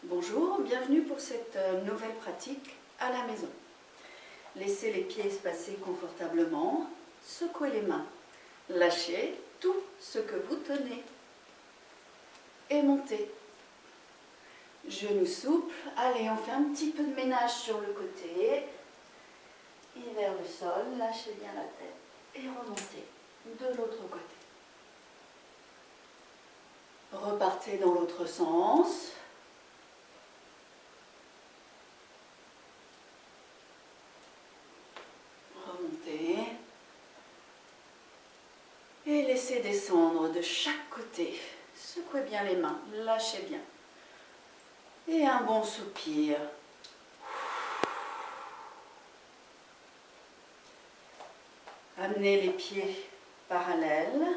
Bonjour, bienvenue pour cette nouvelle pratique à la maison. Laissez les pieds espacés confortablement, secouez les mains, lâchez tout ce que vous tenez et montez. Genoux souples, allez on fait un petit peu de ménage sur le côté et vers le sol, lâchez bien la tête et remontez de l'autre côté. Repartez dans l'autre sens. Remontez. Et laissez descendre de chaque côté. Secouez bien les mains, lâchez bien. Et un bon soupir. Amenez les pieds parallèles.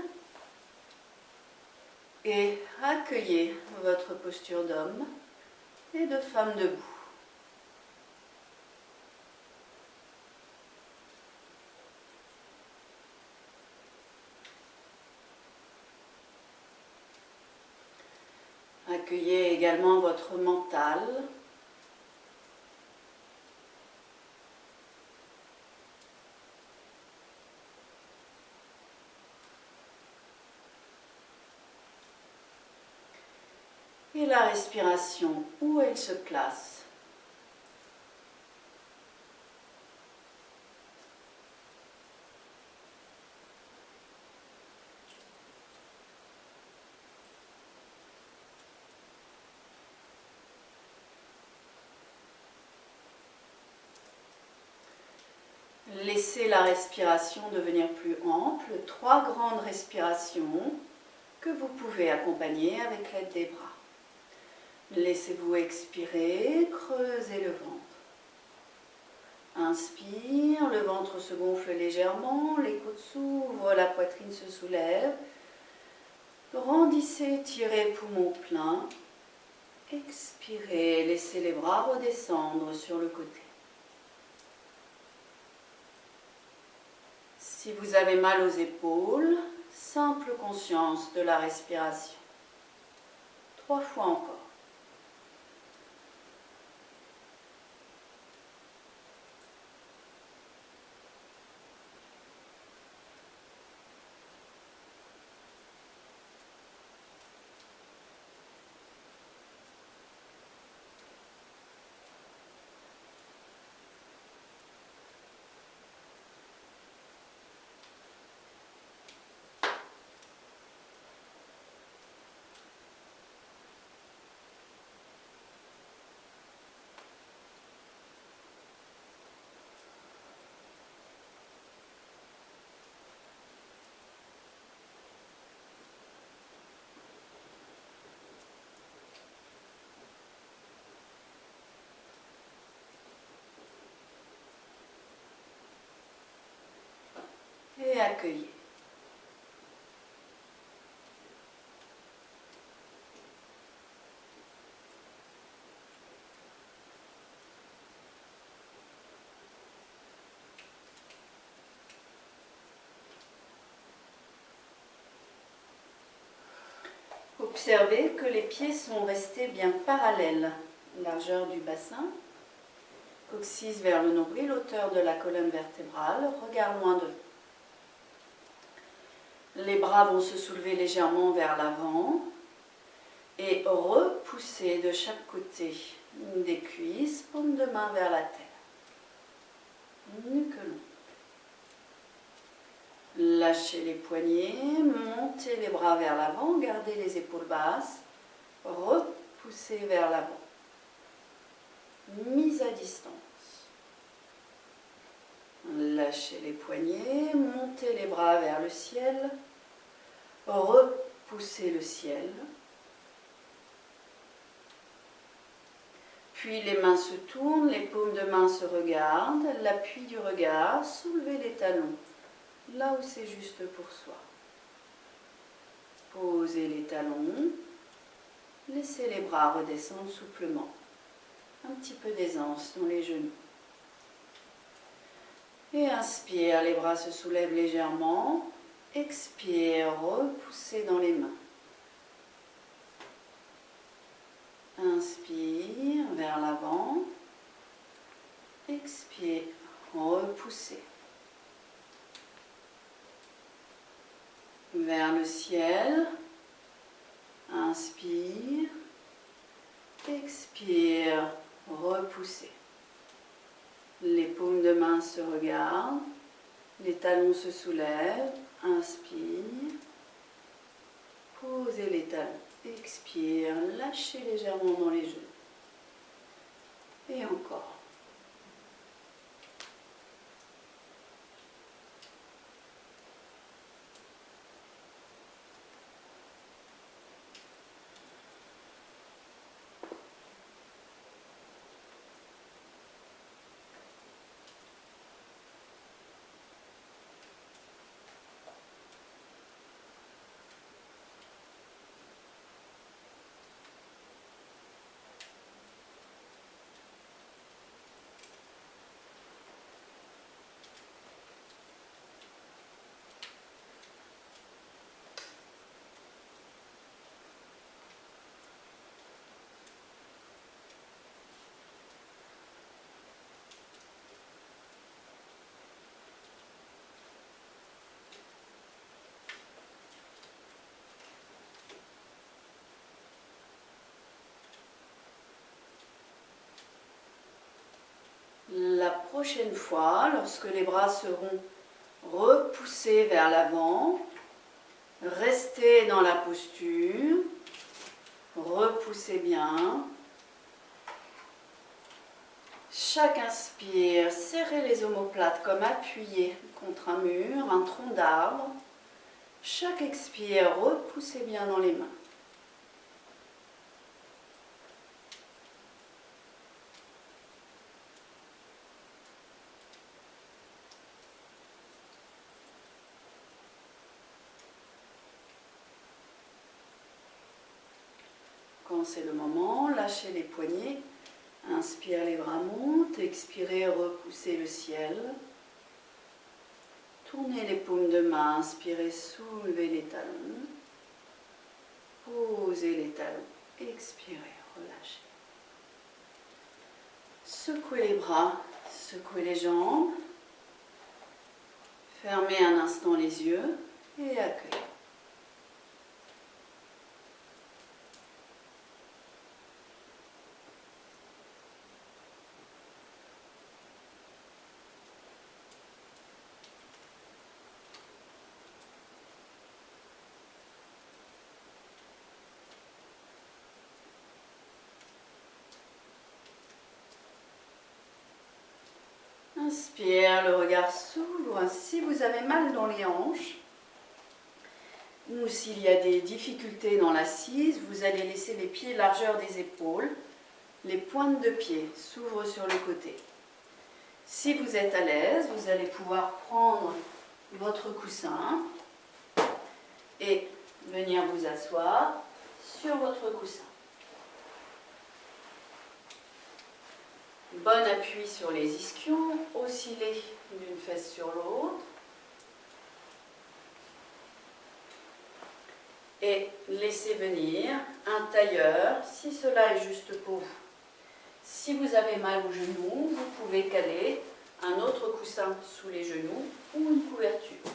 Et accueillez votre posture d'homme et de femme debout. Accueillez également votre mental. Et la respiration, où elle se place. Laissez la respiration devenir plus ample, 3 grandes respirations que vous pouvez accompagner avec l'aide des bras. Laissez-vous expirer, creusez le ventre. Inspire, le ventre se gonfle légèrement, les côtes s'ouvrent, la poitrine se soulève. Grandissez, tirez poumon plein. Expirez, laissez les bras redescendre sur le côté. Si vous avez mal aux épaules, simple conscience de la respiration. 3 fois encore. Et accueillez. Observez que les pieds sont restés bien parallèles, largeur du bassin, coccyx vers le nombril, hauteur de la colonne vertébrale, regard loin devant. Les bras vont se soulever légèrement vers l'avant et repousser de chaque côté des cuisses, paume de main vers la terre. Nuque longue. Lâchez les poignets, montez les bras vers l'avant, gardez les épaules basses, repoussez vers l'avant. Mise à distance. Lâchez les poignets, montez les bras vers le ciel, repoussez le ciel. Puis les mains se tournent, les paumes de main se regardent, l'appui du regard, soulevez les talons, là où c'est juste pour soi. Posez les talons, laissez les bras redescendre souplement. Un petit peu d'aisance dans les genoux. Et inspire, les bras se soulèvent légèrement. Expire, repoussez dans les mains. Inspire. expire, repoussez. Vers le ciel, inspire, expire, repoussez. Les paumes de main se regardent, les talons se soulèvent, inspire, posez les talons, expire, lâchez légèrement dans les genoux. Et encore. La prochaine fois, lorsque les bras seront repoussés vers l'avant, restez dans la posture, repoussez bien. Chaque inspire, serrez les omoplates comme appuyés contre un mur, un tronc d'arbre. Chaque expire, repoussez bien dans les mains. Quand c'est le moment, lâchez les poignets. Inspire, les bras montent. Expirez, repoussez le ciel. Tournez les paumes de main. Inspirez, soulevez les talons. Posez les talons. Expirez, relâchez. Secouez les bras, secouez les jambes. Fermez un instant les yeux et accueillez. Inspire, le regard s'ouvre. Si vous avez mal dans les hanches ou s'il y a des difficultés dans l'assise, vous allez laisser les pieds largeur des épaules. Les pointes de pied s'ouvrent sur le côté. Si vous êtes à l'aise, vous allez pouvoir prendre votre coussin et venir vous asseoir sur votre coussin. Bon appui sur les ischions, oscillez d'une fesse sur l'autre. Et laissez venir un tailleur, si cela est juste pour vous. Si vous avez mal aux genoux, vous pouvez caler un autre coussin sous les genoux ou une couverture.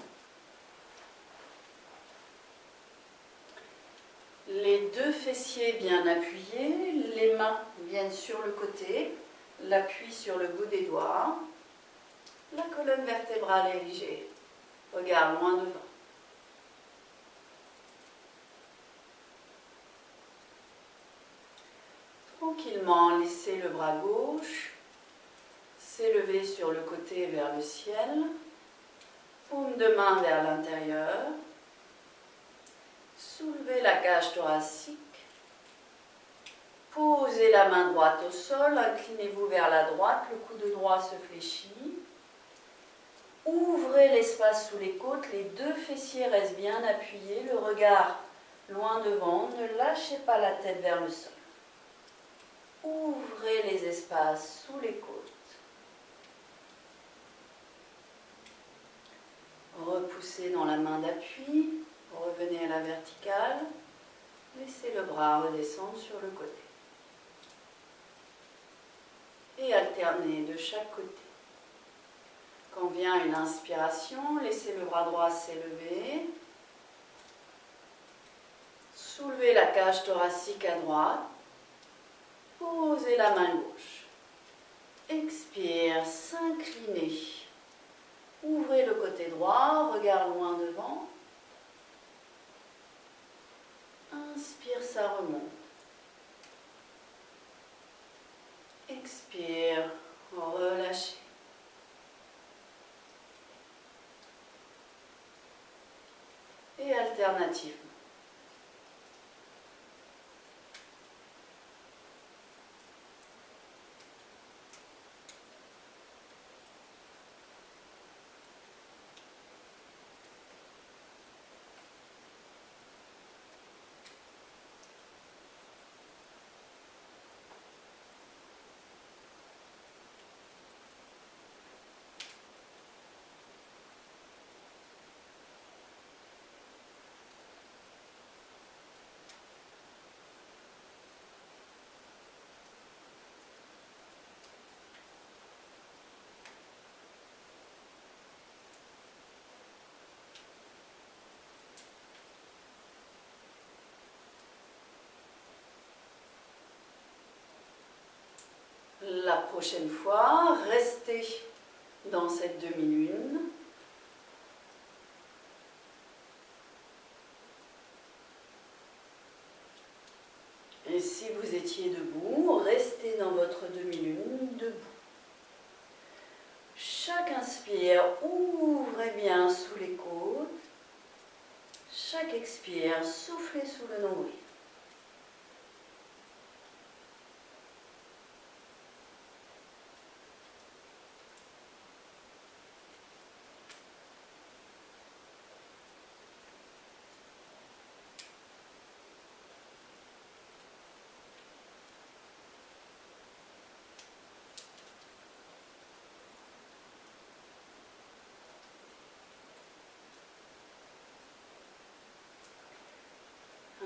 Les deux fessiers bien appuyés, les mains viennent sur le côté. L'appui sur le bout des doigts, la colonne vertébrale érigée, regard loin devant. Tranquillement, laissez le bras gauche s'élever sur le côté vers le ciel, paume de main vers l'intérieur, soulevez la cage thoracique. Posez la main droite au sol, inclinez-vous vers la droite, le coude droit se fléchit. Ouvrez l'espace sous les côtes, les deux fessiers restent bien appuyés, le regard loin devant, ne lâchez pas la tête vers le sol. Ouvrez les espaces sous les côtes. Repoussez dans la main d'appui, revenez à la verticale, laissez le bras redescendre sur le côté. et alternez de chaque côté. Quand vient une inspiration, laissez le bras droit s'élever. Soulevez la cage thoracique à droite. Posez la main gauche. Expire, s'incliner. Ouvrez le côté droit, regard loin devant. Inspire, ça remonte. Expire, relâchez. Et alternativement. La prochaine fois, restez dans cette demi-lune. Et si vous étiez debout, restez dans votre demi-lune debout. Chaque inspire, ouvrez bien sous les côtes. Chaque expire, soufflez sous le nombril.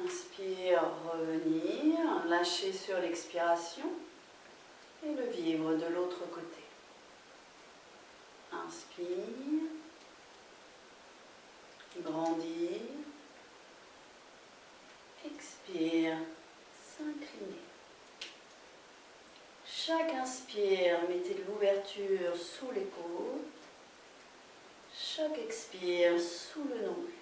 Inspire, revenir, lâcher sur l'expiration et le vivre de l'autre côté. Inspire, grandir, expire, s'incliner. Chaque inspire, mettez de l'ouverture sous les côtes. Chaque expire, sous le nombril.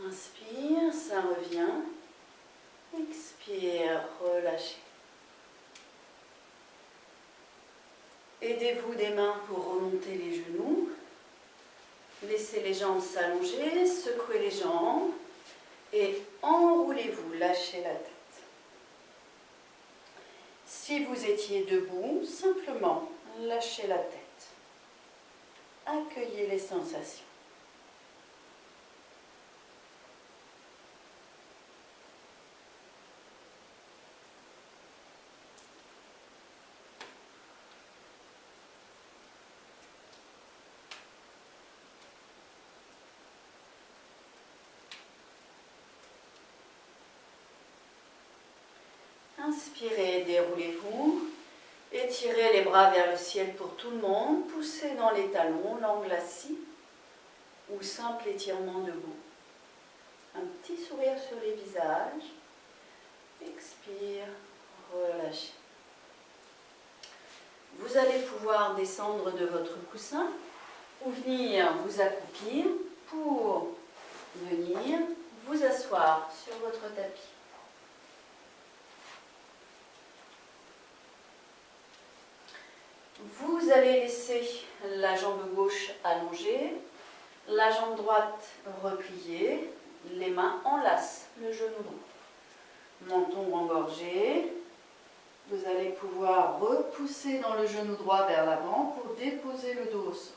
Inspire, ça revient. Expire, relâchez. Aidez-vous des mains pour remonter les genoux. Laissez les jambes s'allonger, secouez les jambes et enroulez-vous, lâchez la tête. Si vous étiez debout, simplement lâchez la tête. Accueillez les sensations. Inspirez, déroulez-vous, étirez les bras vers le ciel pour tout le monde, poussez dans les talons, l'angle assis ou simple étirement debout. Un petit sourire sur les visages, expire, relâchez. Vous allez pouvoir descendre de votre coussin ou venir vous accroupir pour venir vous asseoir sur votre tapis. Vous allez laisser la jambe gauche allongée, la jambe droite repliée, les mains enlacent le genou droit. Menton engorgé, vous allez pouvoir repousser poussez dans le genou droit vers l'avant pour déposer le dos au sol.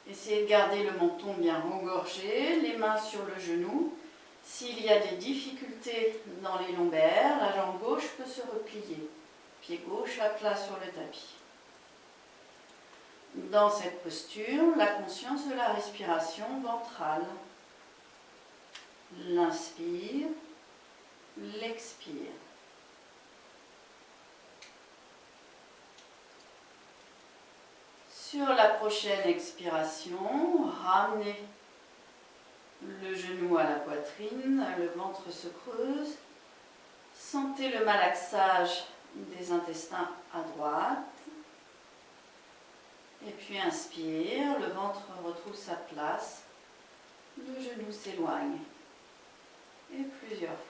Essayez de garder le menton bien engorgé, les mains sur le genou. S'il y a des difficultés dans les lombaires, la jambe gauche peut se replier. Pied gauche à plat sur le tapis. Dans cette posture, la conscience de la respiration ventrale. L'inspire, l'expire. Sur la prochaine expiration, ramenez le genou à la poitrine, le ventre se creuse. Sentez le malaxage des intestins à droite. Et puis inspire, le ventre retrouve sa place, le genou s'éloigne. Et plusieurs fois.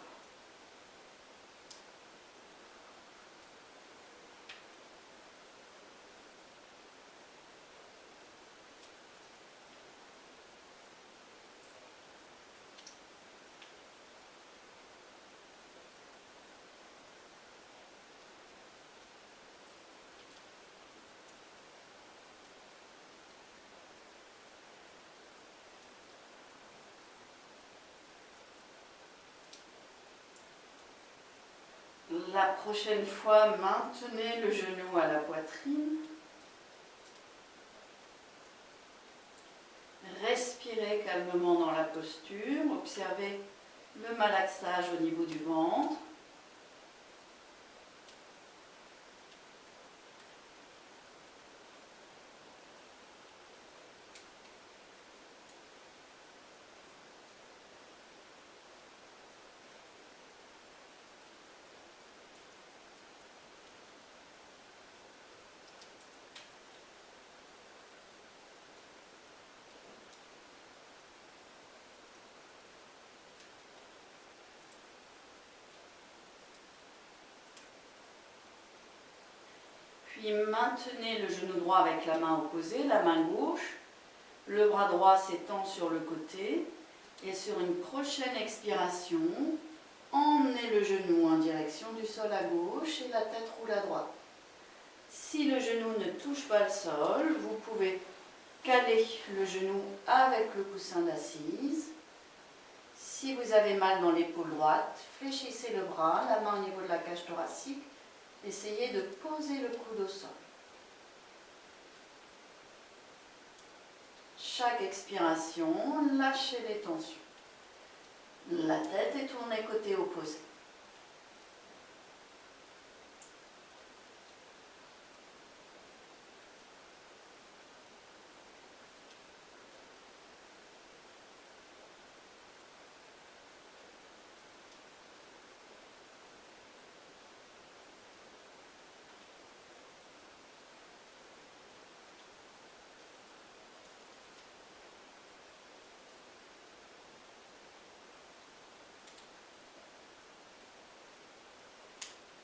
La prochaine fois, maintenez le genou à la poitrine. Respirez calmement dans la posture. Observez le malaxage au niveau du ventre. Puis maintenez le genou droit avec la main opposée, la main gauche. Le bras droit s'étend sur le côté. Et sur une prochaine expiration, emmenez le genou en direction du sol à gauche et la tête roule à droite. Si le genou ne touche pas le sol, vous pouvez caler le genou avec le coussin d'assise. Si vous avez mal dans l'épaule droite, fléchissez le bras, la main au niveau de la cage thoracique. Essayez de poser le coude au sol. Chaque expiration, lâchez les tensions. La tête est tournée côté opposé.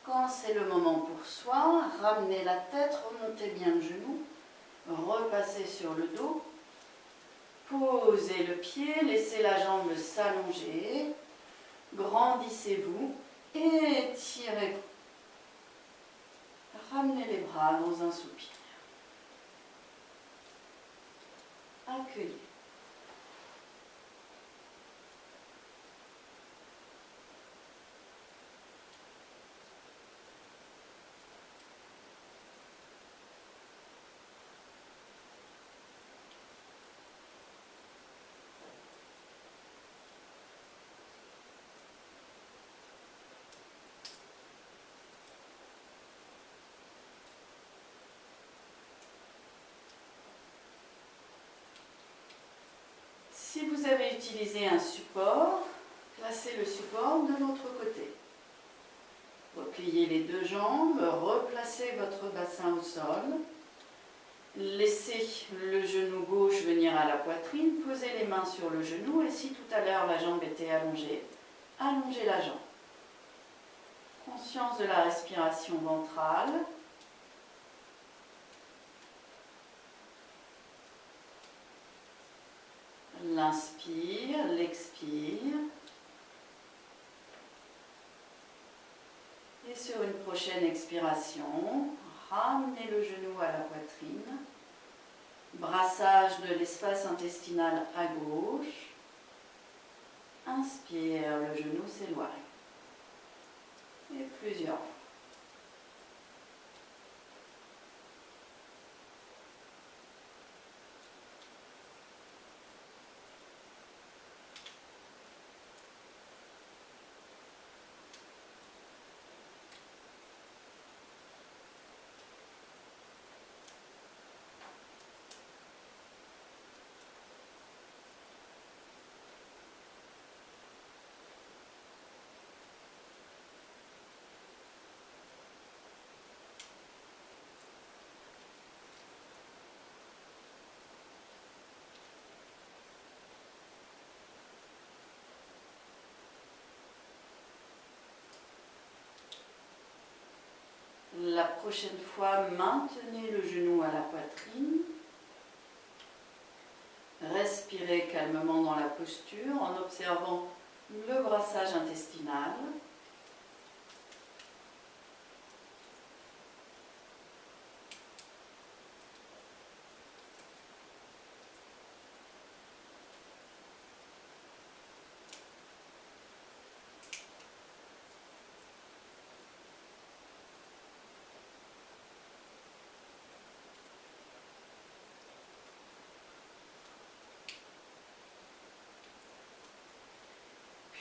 Quand c'est le moment pour soi, ramenez la tête, remontez bien le genou, repassez sur le dos, posez le pied, laissez la jambe s'allonger, grandissez-vous, étirez-vous. Ramenez les bras dans un soupir. Accueillez. Si vous avez utilisé un support, placez le support de l'autre côté. Repliez les deux jambes, replacez votre bassin au sol. Laissez le genou gauche venir à la poitrine, posez les mains sur le genou et si tout à l'heure la jambe était allongée, allongez la jambe. Conscience de la respiration ventrale. L'inspire, l'expire. Et sur une prochaine expiration, ramenez le genou à la poitrine. Brassage de l'espace intestinal à gauche. Inspire, le genou s'éloigne. Et plusieurs fois. La prochaine fois, maintenez le genou à la poitrine. Respirez calmement dans la posture en observant le brassage intestinal.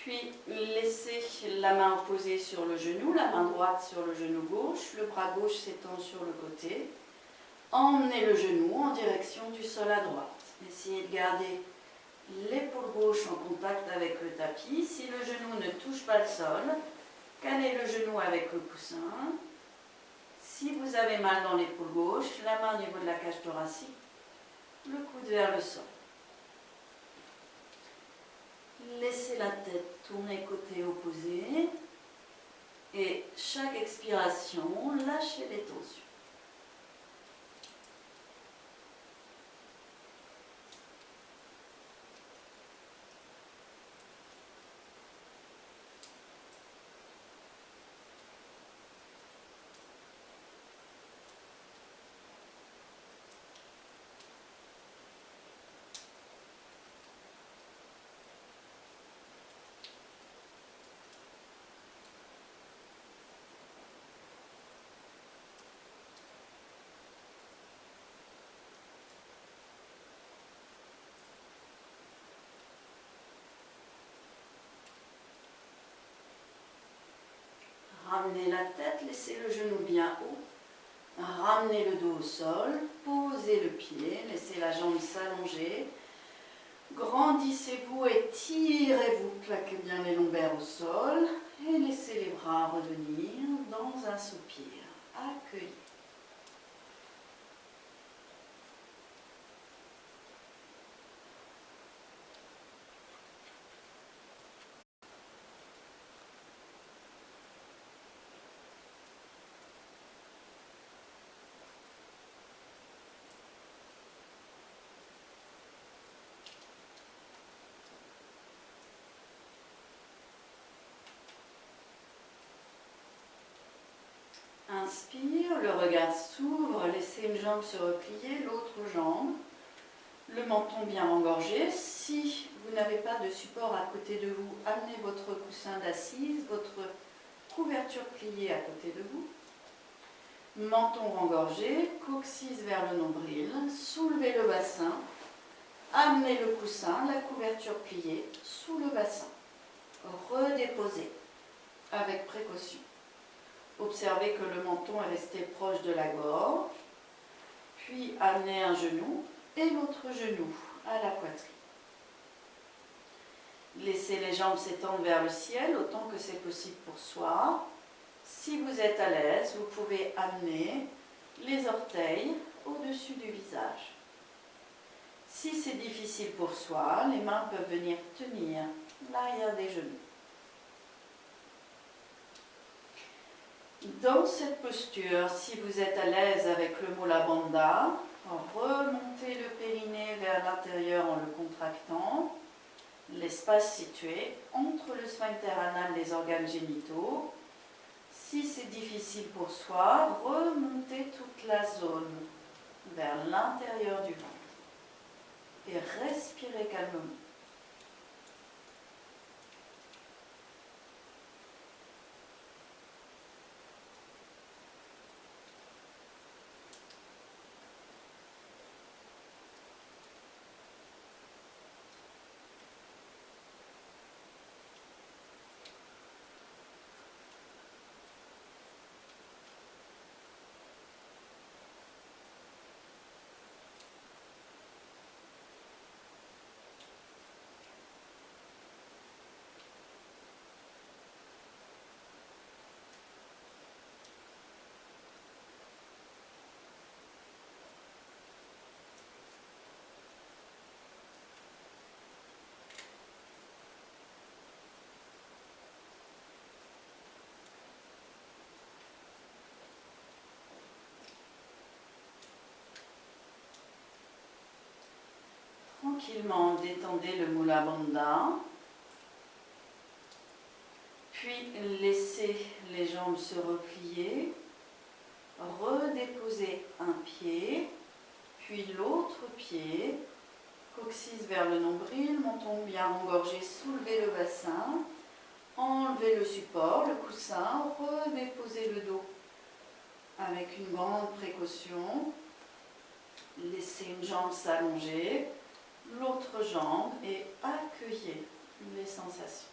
Puis laissez la main posée sur le genou, la main droite sur le genou gauche, le bras gauche s'étend sur le côté. Emmenez le genou en direction du sol à droite. Essayez de garder l'épaule gauche en contact avec le tapis. Si le genou ne touche pas le sol, calez le genou avec le coussin. Si vous avez mal dans l'épaule gauche, la main au niveau de la cage thoracique, le coude vers le sol. Laissez la tête tourner côté opposé et chaque expiration, lâchez les tensions. Ramenez la tête, laissez le genou bien haut. Ramenez le dos au sol, posez le pied, laissez la jambe s'allonger. Grandissez-vous, étirez-vous, plaquez bien les lombaires au sol et laissez les bras revenir dans un soupir. Accueillez. Inspire, le regard s'ouvre, laissez une jambe se replier, l'autre jambe. Le menton bien engorgé. Si vous n'avez pas de support à côté de vous, amenez votre coussin d'assise, votre couverture pliée à côté de vous. Menton engorgé, coccyx vers le nombril. Soulevez le bassin. Amenez le coussin, la couverture pliée sous le bassin. Redéposez avec précaution. Observez que le menton est resté proche de la gorge. Puis amenez un genou et l'autre genou à la poitrine. Laissez les jambes s'étendre vers le ciel autant que c'est possible pour soi. Si vous êtes à l'aise, vous pouvez amener les orteils au-dessus du visage. Si c'est difficile pour soi, les mains peuvent venir tenir l'arrière des genoux. Dans cette posture, si vous êtes à l'aise avec le Mula Bandha, remontez le périnée vers l'intérieur en le contractant, l'espace situé entre le sphincter anal et les organes génitaux. Si c'est difficile pour soi, remontez toute la zone vers l'intérieur du ventre et respirez calmement. Tranquillement, détendez le Mula Bandha. Puis laissez les jambes se replier. Redéposez un pied, puis l'autre pied. Coccyx vers le nombril, menton bien engorgé, soulevez le bassin. Enlevez le support, le coussin. Redéposez le dos avec une grande précaution. Laissez une jambe s'allonger. L'autre jambe et accueillez les sensations.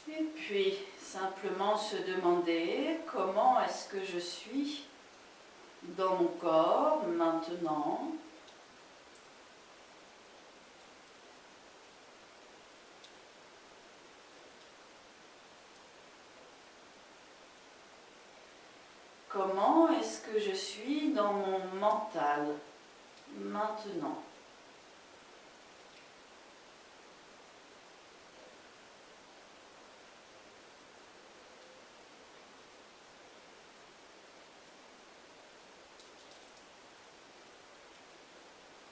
Et puis, simplement se demander comment est-ce que je suis dans mon corps maintenant. Comment est-ce que je suis dans mon mental maintenant?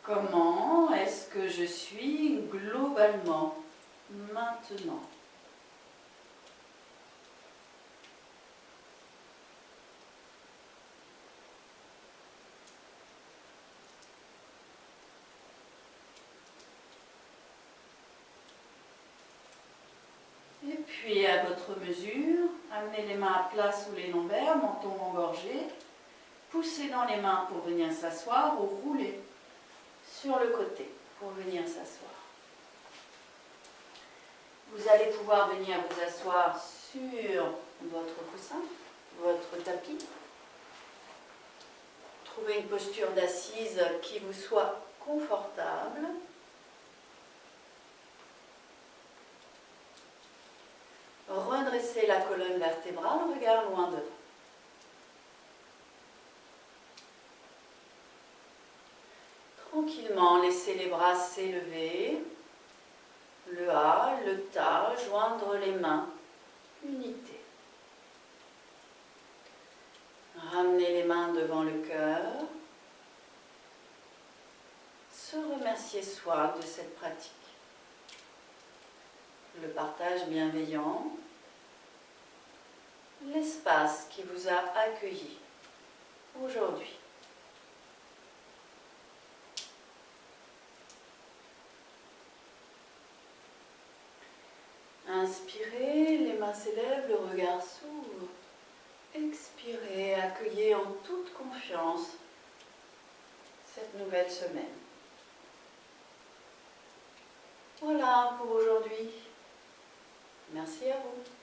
Comment est-ce que je suis globalement maintenant? Et puis à votre mesure, amenez les mains à plat sous les lombaires, menton engorgé. Poussez dans les mains pour venir s'asseoir ou roulez sur le côté pour venir s'asseoir. Vous allez pouvoir venir vous asseoir sur votre coussin, votre tapis. Trouvez une posture d'assise qui vous soit confortable. Redressez la colonne vertébrale, regard loin devant. Tranquillement, laissez les bras s'élever, le A, le Ta, joindre les mains, unité. Ramenez les mains devant le cœur, se remercier soi de cette pratique. Le partage bienveillant, l'espace qui vous a accueilli aujourd'hui. Inspirez, les mains s'élèvent, le regard s'ouvre. Expirez, accueillez en toute confiance cette nouvelle semaine. Voilà pour aujourd'hui. Merci à vous.